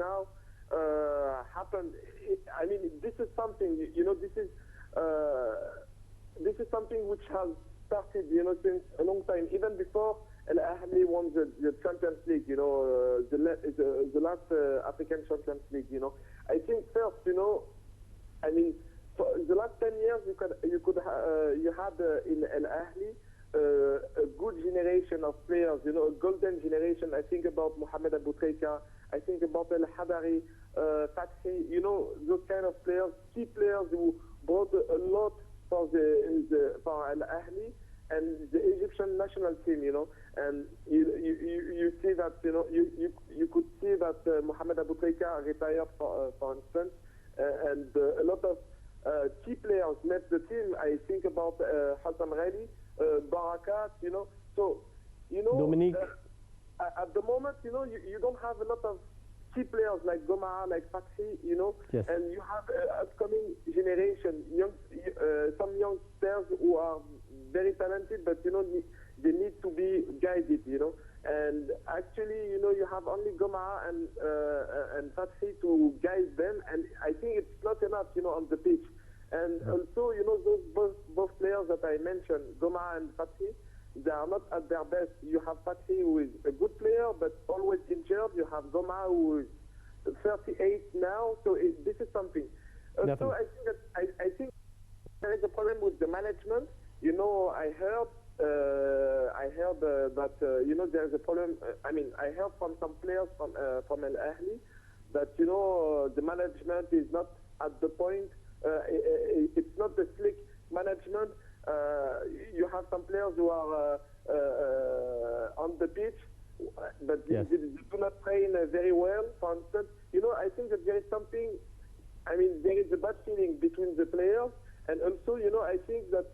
now happened. I mean, this is something, this is something which has started, since a long time, even before Al Ahly won the Champions League, the last African Champions League. I think first, I mean, for the last 10 years, you had in Al Ahly a good generation of players, a golden generation. I think about Mohamed Abou Trika, I think about El Hadari, Fathi, those kind of players, key players who brought a lot for for Al Ahly and the Egyptian national team, and you see that, you could see that Mohamed Abou Trika retired, for instance, and a lot of key players left the team. I think about Hassan Rally, Barakat, so, Dominique. At the moment, you don't have a lot of key players like Goma, like Fathi, Yes. and you have upcoming generation, some youngsters who are very talented, but, they need to be guided, and actually, you have only Goma and Fathi to guide them, and I think it's not enough, on the pitch. And also, those both players that I mentioned, Goma and Fathi, they are not at their best. You have Fathi, who is a good player, but always injured. You have Goma, who is 38 now, so this is something. So I think there is a problem with the management. I heard that there is a problem. I mean, I heard from some players from Al Ahly that the management is not at the point. It's not the slick management. You have some players who are on the pitch, but yes. they do not train very well, for instance. I think that there is something, I mean, there is a bad feeling between the players, and also, I think that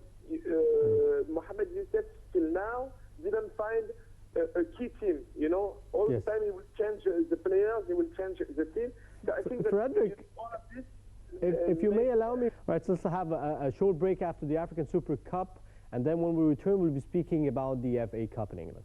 Mohamed Youssef till now didn't find a key team, all yes. the time he will change the players, he will change the team. So I think that Frederick, all of this, if you may allow me. Right, so let's have a short break after the African Super Cup, and then when we return, we'll be speaking about the FA Cup in England.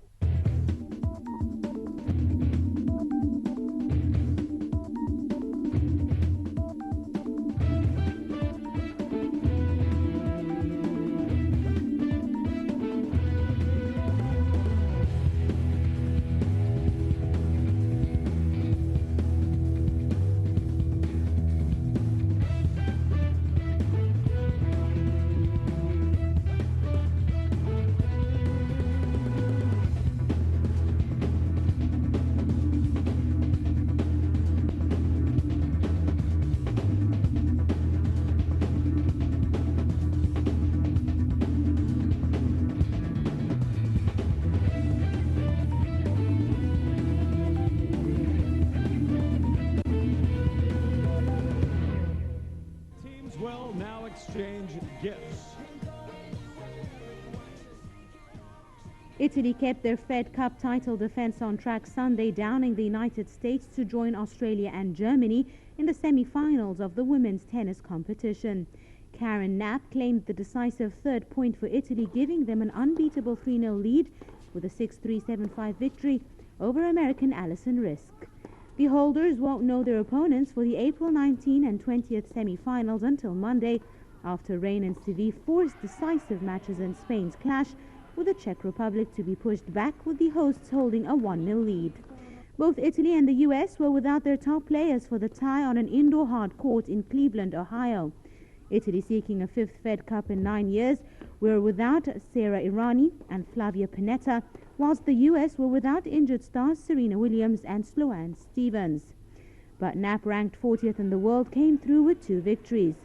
Italy kept their Fed Cup title defense on track Sunday, downing the United States to join Australia and Germany in the semi-finals of the women's tennis competition. Karen Knapp claimed the decisive third point for Italy, giving them an unbeatable 3-0 lead with a 6-3, 7-5 victory over American Alison Risk. The holders won't know their opponents for the April 19 and 20th semi-finals until Monday, after rain and Seville forced decisive matches in Spain's clash with the Czech Republic to be pushed back, with the hosts holding a 1-0 lead. Both Italy and the US were without their top players for the tie on an indoor hard court in Cleveland, Ohio. Italy, seeking a fifth Fed Cup in 9 years, were without Sara Irani and Flavia Pennetta, whilst the US were without injured stars Serena Williams and Sloane Stephens. But Knapp, ranked 40th in the world, came through with 2 victories.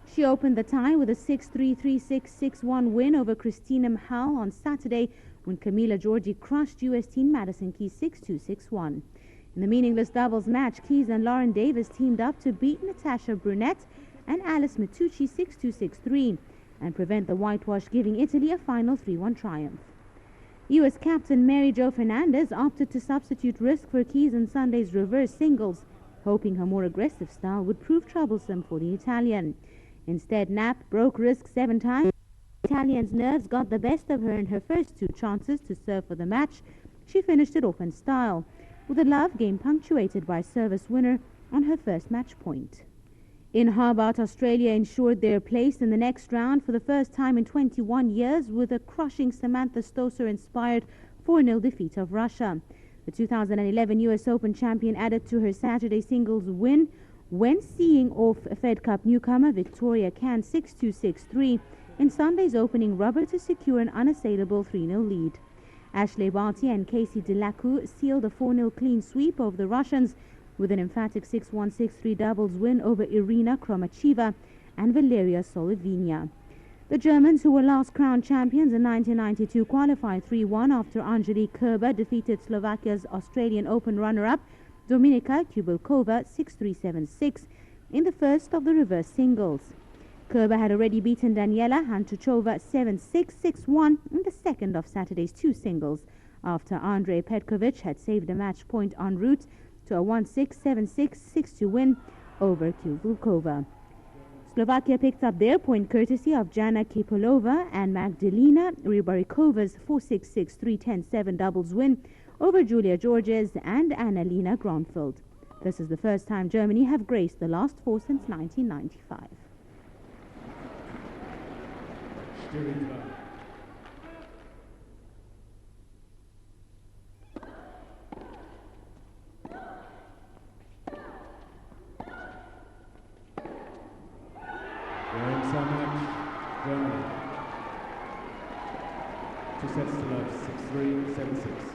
She opened the tie with a 6-3, 3-6, 6-1 win over Christina Mahal on Saturday, when Camila Giorgi crushed US team Madison Keys 6-2, 6-1. In the meaningless doubles match, Keys and Lauren Davis teamed up to beat Natasha Brunette and Alice Matucci 6-2, 6-3 and prevent the whitewash, giving Italy a final 3-1 triumph. US captain Mary Jo Fernandez opted to substitute Risk for Keys in Sunday's reverse singles, hoping her more aggressive style would prove troublesome for the Italian. Instead, Knapp broke Risk 7 times. The Italian's nerves got the best of her in her first 2 chances to serve for the match. She finished it off in style. with a love game punctuated by service winner on her first match point. In Hobart, Australia ensured their place in the next round for the first time in 21 years with a crushing Samantha Stosur-inspired 4-0 defeat of Russia. The 2011 US Open champion added to her Saturday singles win when seeing off Fed Cup newcomer Victoria Can 6-2, 6-3 in Sunday's opening rubber to secure an unassailable 3-0 lead. Ashley Barty and Casey Delacour sealed a 4-0 clean sweep of the Russians with an emphatic 6-1, 6-3 doubles win over Irina Kromacheva and Valeria Solovina. The Germans, who were last crowned champions in 1992, qualified 3-1 after Angelique Kerber defeated Slovakia's Australian Open runner-up Dominika Kubelkova 6-3, 7-6 in the first of the reverse singles. Kerber had already beaten Daniela Hantuchova 7-6, 6-1 in the second of Saturday's two singles after Andrei Petkovic had saved a match point en route to a 1-6, 7-6, 6-2 win over Kubelkova. Slovakia picked up their point courtesy of Jana Kipolova and Magdalena Rybarikova's 4-6, 6-3, 10-7 doubles win over Julia Georges and Annalena Gronfeld. This is the first time Germany have graced the last four since 1995. Germany. 2 sets to love, 6-3, 7-6.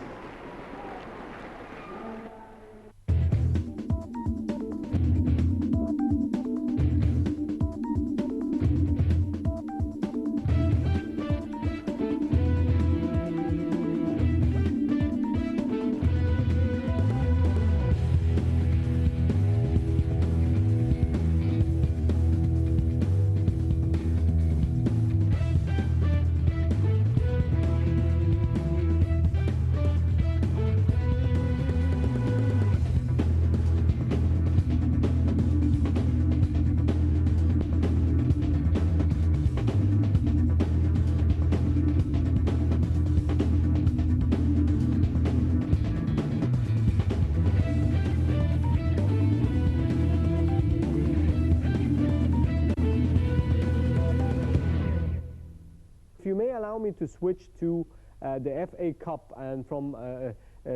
You may allow me to switch to the FA Cup and from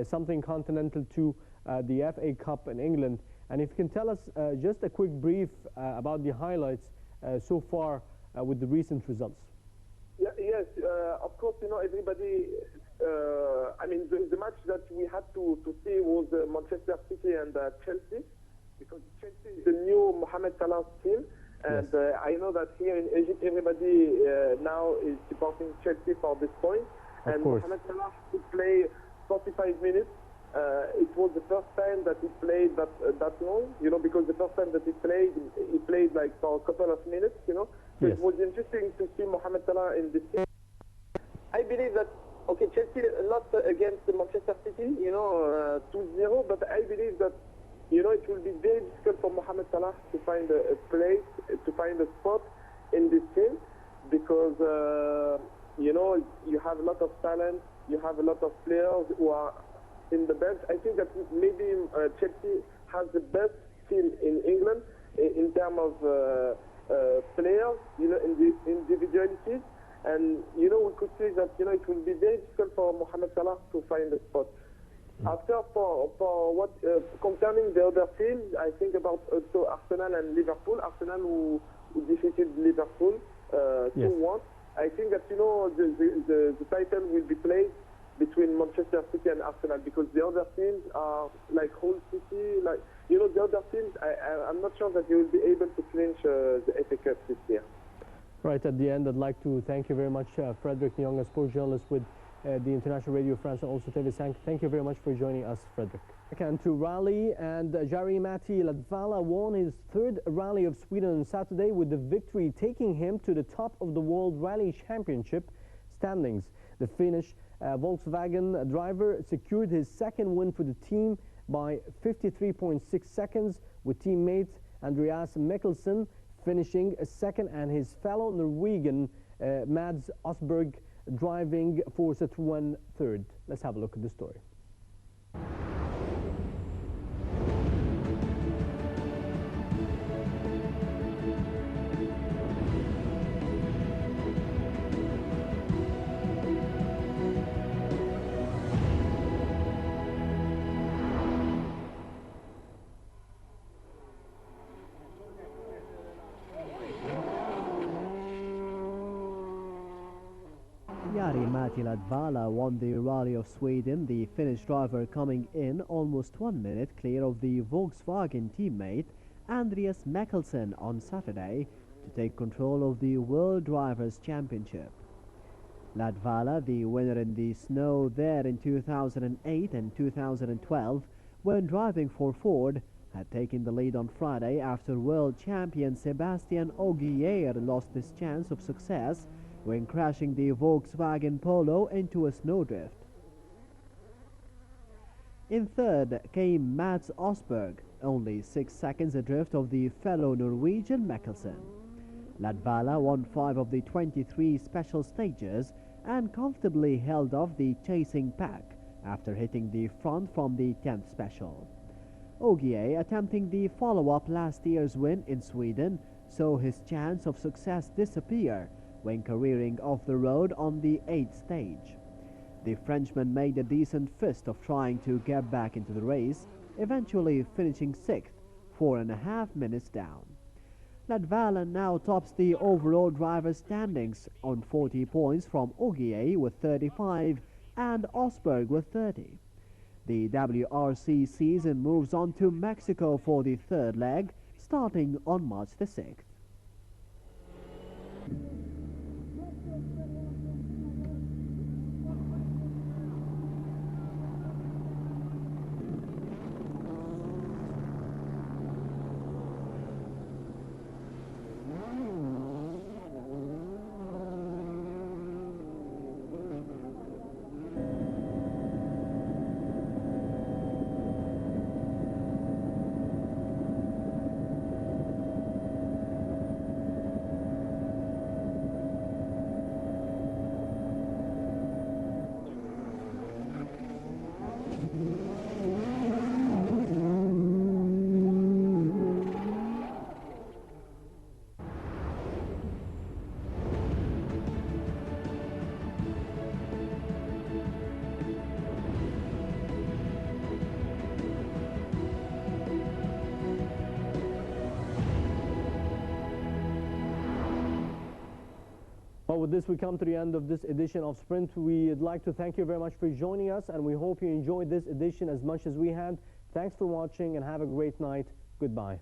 something continental to the FA Cup in England. And if you can tell us just a quick brief about the highlights so far with the recent results. Yeah, yes, of course, you know, everybody, I mean, the match that we had to see was Manchester City and Chelsea, because Chelsea is the new Mohamed Salah's team. And yes. I know that here in Egypt, everybody now is supporting Chelsea for this point. And Mohamed Salah could play 45 minutes. It was the first time that he played that long, you know, because the first time that he played like for a couple of minutes, you know. So yes. It was interesting to see Mohamed Salah in this game. I believe that, okay, Chelsea lost against Manchester City, you know, 2-0, but I believe that, you know, it will be very difficult for Mohamed Salah to find a place, to find a spot in this team, because, you know, you have a lot of talent, you have a lot of players who are in the bench. I think that maybe Chelsea has the best team in England in terms of players, you know, in the individualities. And, you know, we could say that, you know, it will be very difficult for Mohamed Salah to find a spot. After, for what concerning the other teams, I think about also Arsenal and Liverpool. Arsenal who defeated Liverpool 2-1. Yes. I think that, you know, the title will be played between Manchester City and Arsenal, because the other teams are like Hull City, like, you know, the other teams. I'm not sure that they will be able to clinch the FA Cup this year. Right at the end, I'd like to thank you very much, Frederick Nyong, a sports journalist with the International Radio France and also TV5. Thank you very much for joining us, Frederick. And to rally, and Jari-Matti Latvala won his third rally of Sweden on Saturday with the victory taking him to the top of the World Rally Championship standings. The Finnish Volkswagen driver secured his second win for the team by 53.6 seconds, with teammate Andreas Mikkelsen finishing second and his fellow Norwegian Mads Osberg driving for Citroën third. Let's have a look at the story. Matti Latvala won the Rally of Sweden, the Finnish driver coming in almost 1 minute clear of the Volkswagen teammate Andreas Mikkelsen on Saturday to take control of the World Drivers' Championship. Latvala, the winner in the snow there in 2008 and 2012, when driving for Ford, had taken the lead on Friday after world champion Sebastian Ogier lost his chance of success when crashing the Volkswagen Polo into a snowdrift. In third came Mats Osberg, only 6 seconds adrift of the fellow Norwegian Mikkelsen. Latvala won 5 of the 23 special stages and comfortably held off the chasing pack after hitting the front from the 10th special. Ogier, attempting the follow-up last year's win in Sweden, saw his chance of success disappear when careering off the road on the 8th stage. The Frenchman made a decent fist of trying to get back into the race, eventually finishing 6th, 4.5 minutes down. Latvala now tops the overall driver standings on 40 points from Ogier with 35 and Osberg with 30. The WRC season moves on to Mexico for the third leg, starting on March the 6th. Well, with this, we come to the end of this edition of Sprint. We'd like to thank you very much for joining us, and we hope you enjoyed this edition as much as we had. Thanks for watching, and have a great night. Goodbye.